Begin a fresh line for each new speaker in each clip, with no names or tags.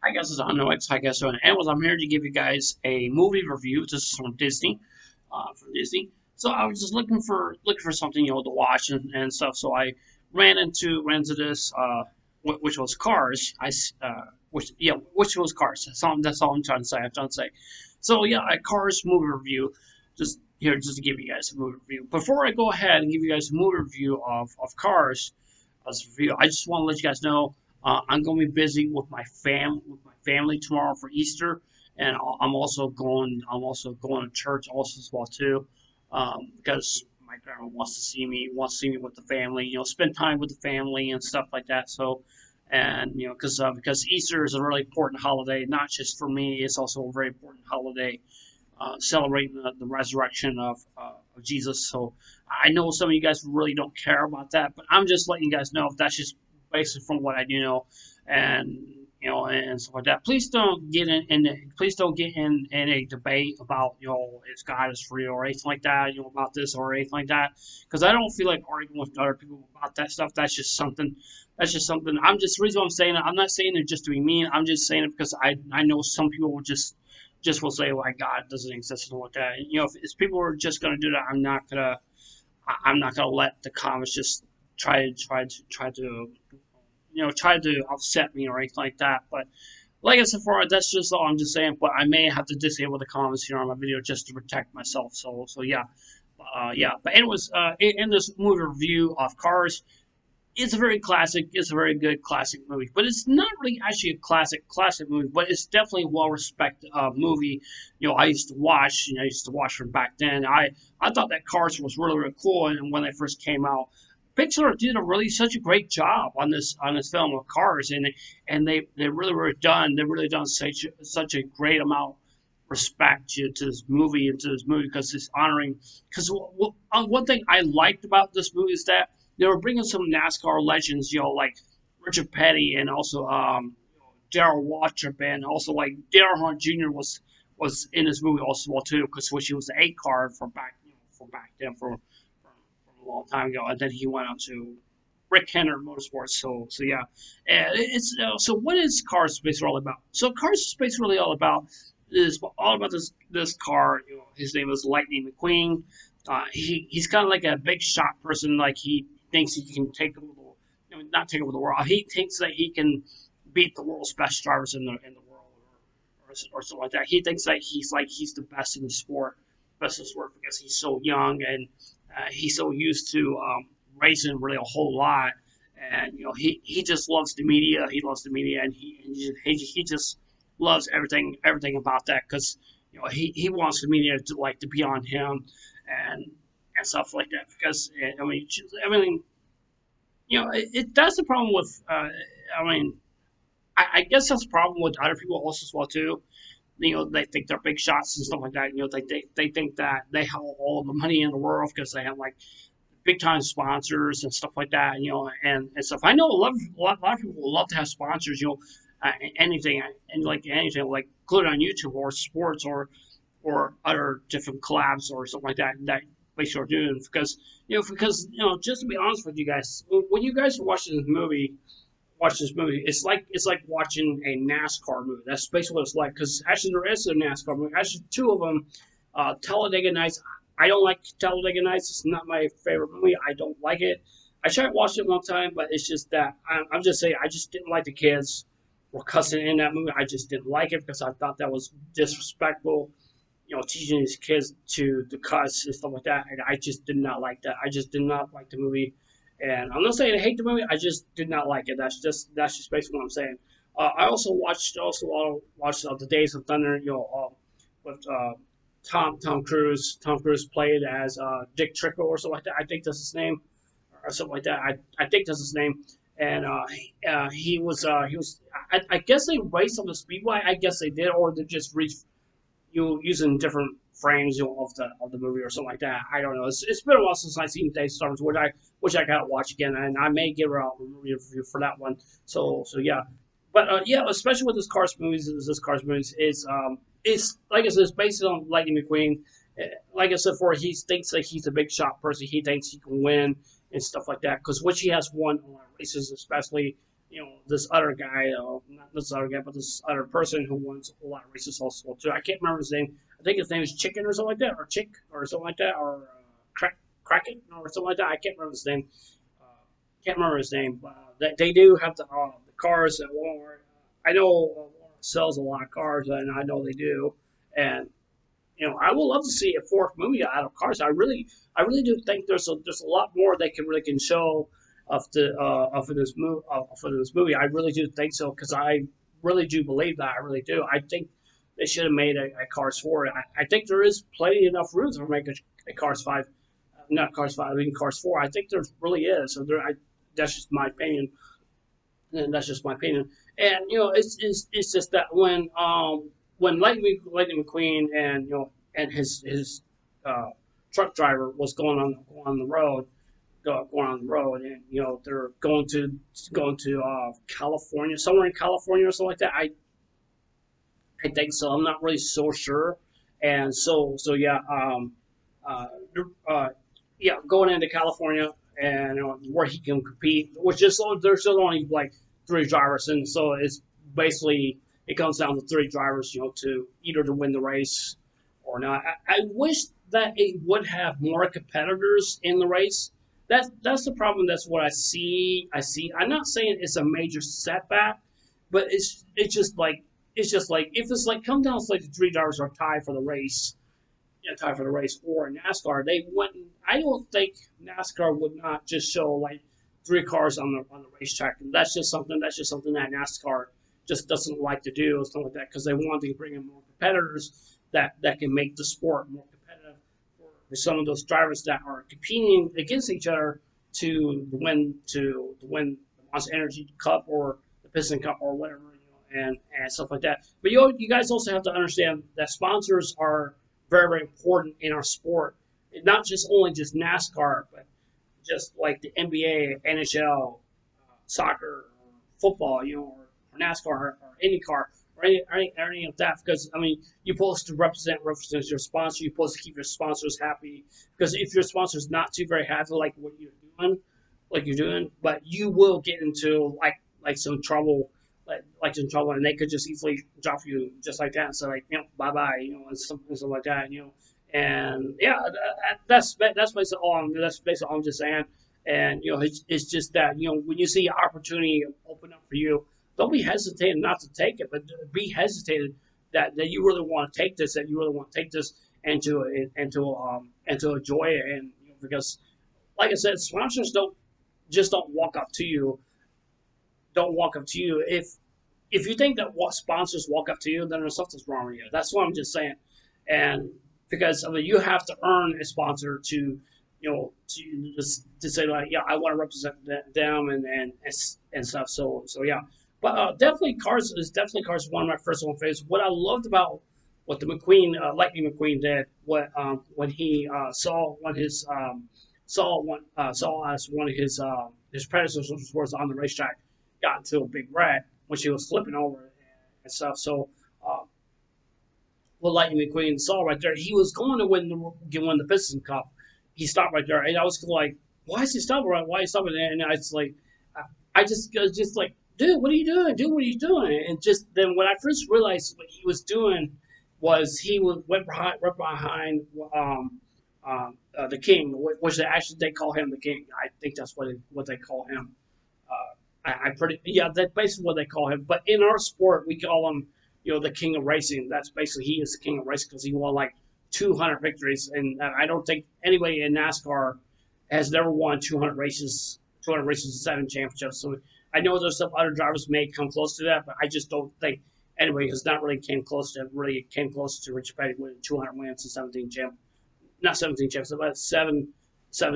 I guess it's on Netflix. I guess so. Anyways, I'm here to give you guys a movie review. This is from Disney, from Disney. So I was just looking for something to watch and stuff. So I ran into this which was Cars. Which was Cars. That's all I'm trying to say. I'm trying to say. So yeah, a Cars movie review. Just to give you guys a movie review. Before I go ahead and give you guys a movie review of Cars as a review, I just want to let you guys know I'm going to be busy with my family tomorrow for Easter, and I'm also going to church also as well too, because my grandma wants to see me with the family, spend time with the family and stuff like that. So, and because Easter is a really important holiday, not just for me, it's also a very important holiday celebrating the resurrection of Jesus. So I know some of you guys really don't care about that, but I'm just letting you guys know if that's just basically from what I do know, and and stuff like that. Please don't get in a debate about if God is real or anything like that, about this or anything like that, because I don't feel like arguing with other people about that stuff. That's just something. The reason why I'm saying it. I'm not saying it just to be mean. I'm just saying it because I know some people will just will say like God doesn't exist and what that. If people are just gonna do that, I'm not gonna let the comments just try to upset me or anything like that. But like I said before, that's just all I'm just saying. But I may have to disable the comments here on my video just to protect myself. So yeah, yeah. But anyways, in this movie review of Cars, it's a very classic. It's a very good classic movie, but it's not really actually a classic movie. But it's definitely a well respected movie. I used to watch. I used to watch from back then. I thought that Cars was really cool, and when they first came out, Pixar did a really such a great job on this film of Cars, and they really done such a great amount of respect to this movie because it's honoring. Because one thing I liked about this movie is that they were bringing some NASCAR legends, like Richard Petty and also Daryl Waltrip, and also like Dale Hunt Jr. was in this movie also well too, because which he was the 8 card from back then from a long time ago, and then he went on to Rick Henner Motorsports. So yeah, and so what is Cars Space all about? So Cars Space really all about is all about this car. His name is Lightning McQueen. He's kind of like a big shot person. Like he thinks he can take over not take over the world. He thinks that he can beat the world's best drivers in the world, or something like that. He thinks that he's the best in the sport, because he's so young and he's so used to racing really a whole lot, and he just loves the media. He loves the media, and he just loves everything about that because he wants the media to be on him and and stuff like that because I mean that's the problem with I mean I guess that's the problem with other people also as well too. They think they're big shots and stuff like that. They think that they have all the money in the world because they have like big time sponsors and stuff like that. And stuff. I know a lot of people would love to have sponsors. Anything and like anything like including on YouTube or sports or other different collabs or something like that they start doing because just to be honest with you guys, when you guys watch this movie, it's like watching a NASCAR movie. That's basically what it's like. Because actually, there is a NASCAR movie. Actually, two of them. Talladega Nights. I don't like Talladega Nights. It's not my favorite movie. I don't like it. I tried watching it one time, but it's just that I'm just saying I just didn't like the kids were cussing in that movie. I just didn't like it because I thought that was disrespectful. Teaching these kids to cuss and stuff like that. And I just did not like that. I just did not like the movie. And I'm not saying I hate the movie. I just did not like it. That's just basically what I'm saying. I also watched the Days of Thunder. With Tom Cruise. Tom Cruise played as Dick Trickle or something like that. I think that's his name, or something like that. I think that's his name. And he was. I guess they raced on the speedway. I guess they did, or they just using different frames of the movie or something like that. I don't know. It's been a while since I've seen Days of Thunder, which I gotta watch again, and I may give her a movie review for that one. So yeah. But yeah, especially with this Cars movies is like I said, it's based on Lightning McQueen. Like I said before, he thinks that he's a big shot person. He thinks he can win and stuff like that. Because which he has won on races, especially this other guy, not this other guy, but this other person who wins a lot of races also too. I can't remember his name. I think his name is Chicken or something like that, or Chick or something like that, or Kraken or something like that. I can't remember his name. Uh, can't remember his name, but they do have the cars at Walmart. I know Walmart sells a lot of cars, and I know they do. And I would love to see a fourth movie out of Cars. I really do think there's a lot more they can show of this movie. I really do think so because I really do believe that. I really do. I think they should have made a Cars 4. I think there is plenty enough room to make a Cars 5, not Cars 5, I mean Cars 4. I think there really is. So that's just my opinion, and that's just my opinion. And it's just that when Lightning McQueen and and his uh, truck driver was going on the road, going on the road, and they're going to California, somewhere in California or something like that. I think so. I'm not really so sure. And so yeah, uh, uh, yeah, going into California and where he can compete, which is there's still only like three drivers, and so it's basically it comes down to three drivers, to either to win the race or not. I wish that it would have more competitors in the race. That's the problem. That's what I see. I'm not saying it's a major setback, but it's just like if it's like come down to like the three drivers are tied for the race, time for the race, or NASCAR, they wouldn't. I don't think NASCAR would not just show like three cars on the racetrack. And that's just something that NASCAR just doesn't like to do, or something like that, because they want to bring in more competitors that can make the sport more competitive for some of those drivers that are competing against each other to win the Monster Energy Cup or the Piston Cup or whatever, and stuff like that. But you guys also have to understand that sponsors are very, very important in our sport. Not just only just NASCAR, but just like the NBA, NHL, soccer, or football, or NASCAR, or IndyCar, or any of that. Because I mean, you're supposed to represent your sponsor. You're supposed to keep your sponsors happy. Because if your sponsor's not too very happy, like you're doing, but you will get into like some trouble, like some trouble, and they could just easily drop you just like that and say like, bye bye, and something like that, and yeah, that's basically all I'm just saying. And it's just that when you see opportunity open up for you, don't be hesitated not to take it, but be hesitated that you really want to take this, that you really want to take this and to enjoy it, and because like I said, sponsors don't walk up to you, if you think that what sponsors walk up to you, then there's something's wrong with you. That's what I'm just saying. And because I mean, you have to earn a sponsor to, to say like, yeah, I want to represent them and stuff. So yeah, but definitely Cars one of my first one favorites. What I loved about what the Lightning McQueen did, when he saw as one of his predecessors was on the racetrack got into a big wreck when she was flipping over and stuff. So, uh, what Lightning McQueen saw right there, he was going to win the Piston Cup. He stopped right there, and I was like, "Why is he stopping? Why is he stopping?" And I was like, I was just like, "Dude, what are you doing? Dude, what are you doing?" And just then, when I first realized what he was doing was went right behind the King, which they call him the King. I think that's what they call him. I pretty yeah, that's basically what they call him. But in our sport, we call him, the king of racing. That's basically he is the king of racing because he won like 200 victories, and I don't think anybody in NASCAR has never won 200 races, and 7 championships. So I know there's some other drivers may come close to that, but I just don't think anybody has not really came close to Richard Petty winning 200 wins and 17 championships, but seven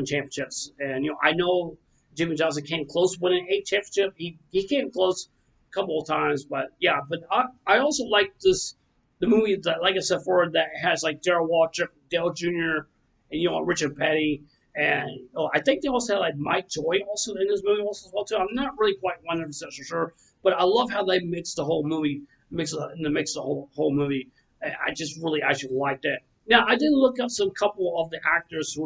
championships. And I know Jimmy Johnson came close winning 8 championships. He came close a couple of times, but yeah. But I also like the movie that, like I said before, that has like Darrell Waltrip, Dale Jr., and Richard Petty, and I think they also had like Mike Joy also in this movie also as well too. I'm not really quite 100% sure, but I love how they mix the whole movie, mix the whole movie. I just really actually liked it. Now I did look up some couple of the actors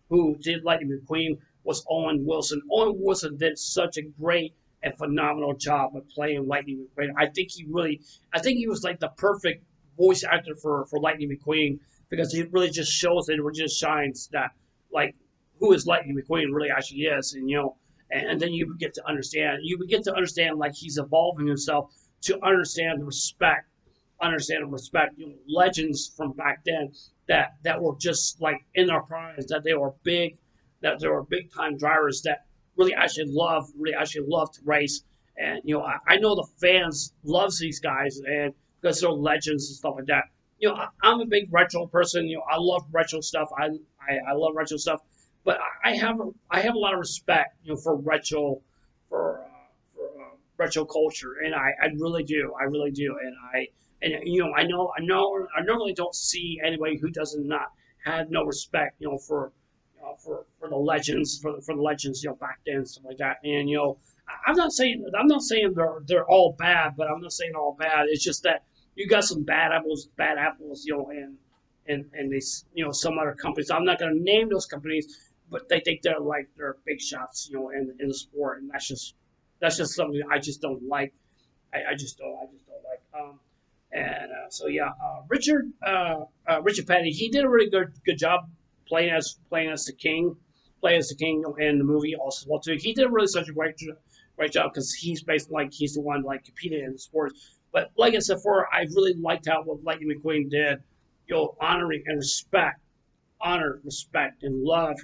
who did Lightning McQueen was Owen Wilson. Owen Wilson did such a great a phenomenal job of playing Lightning McQueen. I think he was like the perfect voice actor for Lightning McQueen because he really just shows it, it just shines that like who is Lightning McQueen really actually is, and and then you get to understand like he's evolving himself to understand and respect legends from back then that were just like in their primes, that they were big time drivers that really actually love to race. And I know the fans loves these guys and because they're legends and stuff like that. I'm a big retro person. I love retro stuff. I love retro stuff, but I have a lot of respect for retro culture, and I really do. I really do, and I normally don't see anybody who does not have no respect, for the legends, for the legends, back then and stuff like that. And I'm not saying they're all bad, but I'm not saying they're all bad. It's just that you got some bad apples, and these, some other companies. I'm not going to name those companies, but they think they're big shots, in the sport, and that's just something I just don't like. I just don't like. And so yeah, Richard Petty, he did a really good job playing as the king, in the movie also well too. He did really such a great job because he's basically like he's the one like competing in the sports. But like I said before, I really liked how what Lightning McQueen did, honoring and respect and love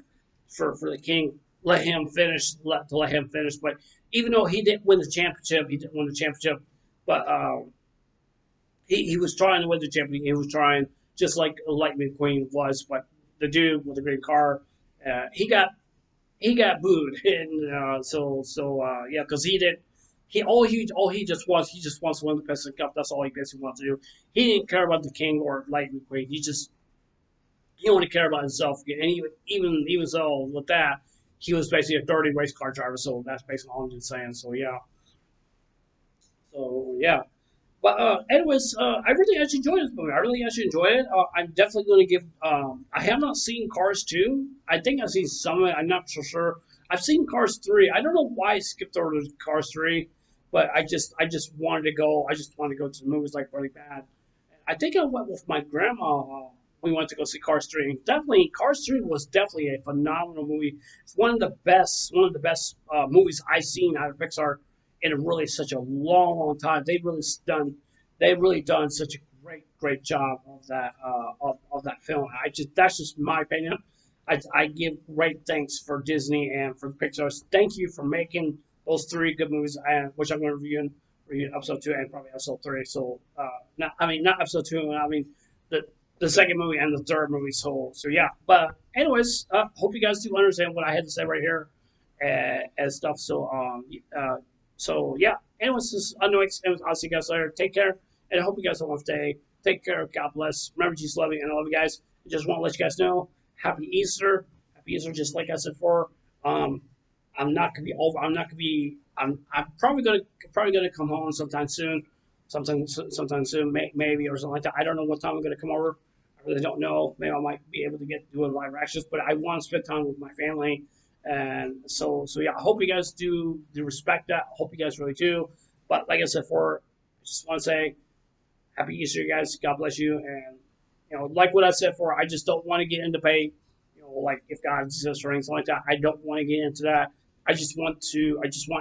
for the king. Let him finish. But even though he didn't win the championship, But he was trying to win the championship. He was trying just like Lightning McQueen was, but the dude with the green car, he got booed, and yeah, because he did. He just wants to win the President Cup. That's all he basically wants to do. He didn't care about the King or Lightning McQueen. He only cared about himself. And even so with that, he was basically a dirty race car driver. So that's basically all I'm just saying. So yeah. But anyways, I really actually enjoyed this movie. I really actually enjoyed it. I'm definitely going to give. I have not seen Cars 2. I think I've seen some of it. I'm not so sure. I've seen Cars 3. I don't know why I skipped over to Cars 3, but I just wanted to go. I just wanted to go to the movies like really bad. I think I went with my grandma. We went to go see Cars 3. And definitely, Cars 3 was definitely a phenomenal movie. It's one of the best movies I've seen out of Pixar in really such a long time. They've really done such a great job of that of that film. That's just my opinion. I give great thanks for Disney and for Pixar. Thank you for making those three good movies, which I'm going to review in episode 2 and probably episode 3. So not episode 2. I mean the second movie and the third movie. So yeah. But anyways, hope you guys do understand what I had to say right here and stuff. So yeah. Anyways, this is Unknown. I'll see you guys later. Take care, and I hope you guys have a wonderful day. Take care. God bless. Remember, Jesus love you, and I love you guys. I just want to let you guys know, Happy Easter. Happy Easter. Just like I said before, I'm not gonna be over. I'm not gonna be. I'm probably gonna come home sometime soon. Sometime soon, maybe or something like that. I don't know what time I'm gonna come over. I really don't know. Maybe I might be able to get doing live reactions, but I want to spend time with my family. And so yeah, I hope you guys do respect that. I hope you guys really do. But like I said before, I just want to say Happy Easter, you guys. God bless you. And like what I said before, I just don't want to get into debate. Like if God exists or anything like that. I don't want to get into that. I just want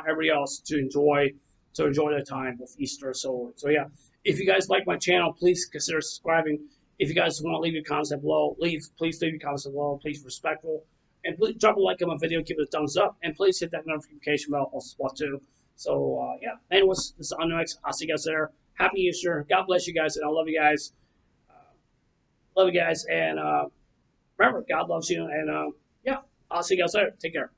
everybody else to enjoy their time with Easter. So yeah, if you guys like my channel, please consider subscribing. If you guys want to leave your comments below, please leave your comments below. Please be respectful. And please drop a like on my video, give it a thumbs up, and please hit that notification bell as well too. So yeah. Anyways, this is Unknown. I'll see you guys there. Happy Easter. God bless you guys, and I love you guys. And remember, God loves you. And yeah, I'll see you guys later. Take care.